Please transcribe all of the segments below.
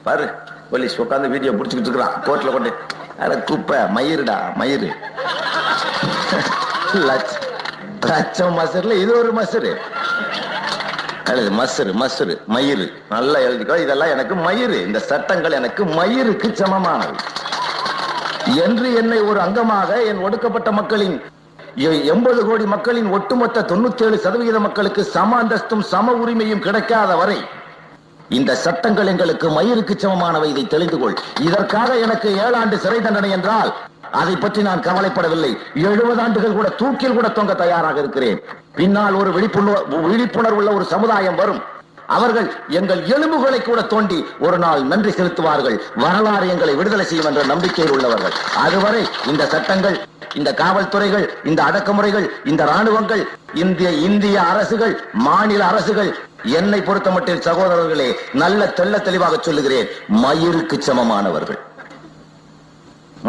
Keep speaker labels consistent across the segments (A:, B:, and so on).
A: பாரு போலீஸ் உட்காந்து வீடியோ பிடிச்சிக்கிட்டு இருக்கிறான் கோர்ட்ல கொண்டு. அட குப்பை மயிருடா மயிறு. லட்சம் மசருல இது ஒரு மசரு. மசரு மசரு மயிறு நல்லா எழுதிக்கோ. இதெல்லாம் எனக்கு மயிறு. இந்த சட்டங்கள் எனக்கு மயிருக்கு சமமானது என்று என்னை ஒரு அங்கமாக என் ஒடுக்கப்பட்ட மக்களின் 80 கோடி மக்களின் ஒட்டுமொத்த 97% மக்களுக்கு சம அந்தஸ்தும் சம உரிமையும் கிடைக்காத வரை இந்த சட்டங்கள் எங்களுக்கு மயிருக்கு சமமானவை. இதை தெளிந்து கொள். இதற்காக எனக்கு 7 ஆண்டு சிறை தண்டனை என்றால் அதை பற்றி நான் கவலைப்படவில்லை. 70 ஆண்டுகள் கூட தூக்கில் கூட தொங்க தயாராக இருக்கிறேன். பின்னால் ஒரு விழிப்புணர்வுள்ள ஒரு சமுதாயம் வரும். அவர்கள் எங்கள் எலும்புகளை கூட தோண்டி ஒரு நாள் நன்றி செலுத்துவார்கள். வரலாறு எங்களை விடுதலை செய்யும் என்ற நம்பிக்கையில் உள்ளவர்கள். அதுவரை இந்த சட்டங்கள், இந்த காவல்துறைகள், இந்த அடக்குமுறைகள், இந்த ராணுவங்கள், இந்திய அரசுகள், மாநில அரசுகள் என்னை பொறுத்த மட்டில் சகோதரர்களே நல்ல தெள்ள தெளிவாக சொல்லுகிறேன், மயிருக்கு சமமானவர்கள்.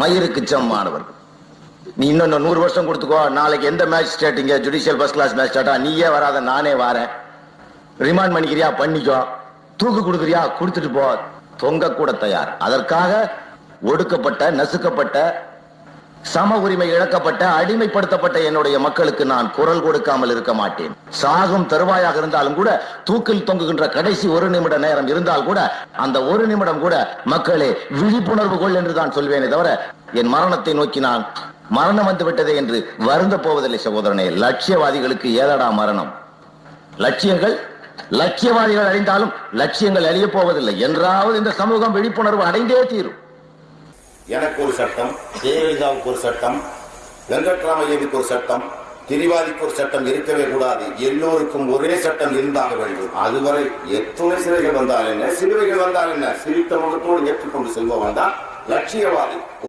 A: மயிருக்கு சமமானவர்கள். நீ இன்னும் 100 வருஷம் கொடுத்துக்கோ. நாளைக்கு எந்த மேஜிஸ்ட்ரேட் இங்க ஜுடிஷியல் ஃபர்ஸ்ட் கிளாஸ் மேஜிஸ்ட்ரேட்டா நீயே வராத நானே வரேன். ரிமாண்ட் பண்ணிக்கிறியா பண்ணிக்கோ, தூக்கு கொடுக்குறியா கொடுத்துட்டு போ, தொங்க கூட தயார். அதற்காக ஒடுக்கப்பட்ட, நசுக்கப்பட்ட, சம உரிமை இழக்கப்பட்ட, அடிமைப்படுத்தப்பட்ட என்னுடைய மக்களுக்கு நான் குரல் கொடுக்காமல் இருக்க மாட்டேன். சாகும் தருவாயாக இருந்தாலும் கூட, தூக்கில் தொங்குகின்ற கடைசி 1 நிமிட நேரம் இருந்தால் கூட, அந்த 1 நிமிடம் கூட மக்களே விழிப்புணர்வு கொள் என்று தான் சொல்வேனே தவிர என் மரணத்தை நோக்கி நான் மரணம் வந்து விட்டதே என்று வருந்த போவதில்லை. சகோதரனே, லட்சியவாதிகளுக்கு ஏதடா மரணம்? லட்சியவாதிகள் அடைந்தாலும் லட்சியங்கள் அழிய போவதில்லை. என்றாவது இந்த சமூகம் விழிப்புணர்வு அடைந்தே தீரும்.
B: எனக்கு ஒரு சட்டம், ஜெயலலிதாவுக்கு ஒரு சட்டம், வெங்கட்ராமையாவுக்கு ஒரு சட்டம், திரிவாதிக்கு ஒரு சட்டம் இருக்கவே கூடாது. எல்லோருக்கும் ஒரே சட்டம் இருந்தாக வேண்டும். அதுவரை எத்தனை சிறைகள் வந்தால் என்ன, சிலுவைகள் வந்தால் என்ன, சிரித்த முகத்தோடு ஏற்றுக்கொண்டு செல்பவன் தான் லட்சியவாதி.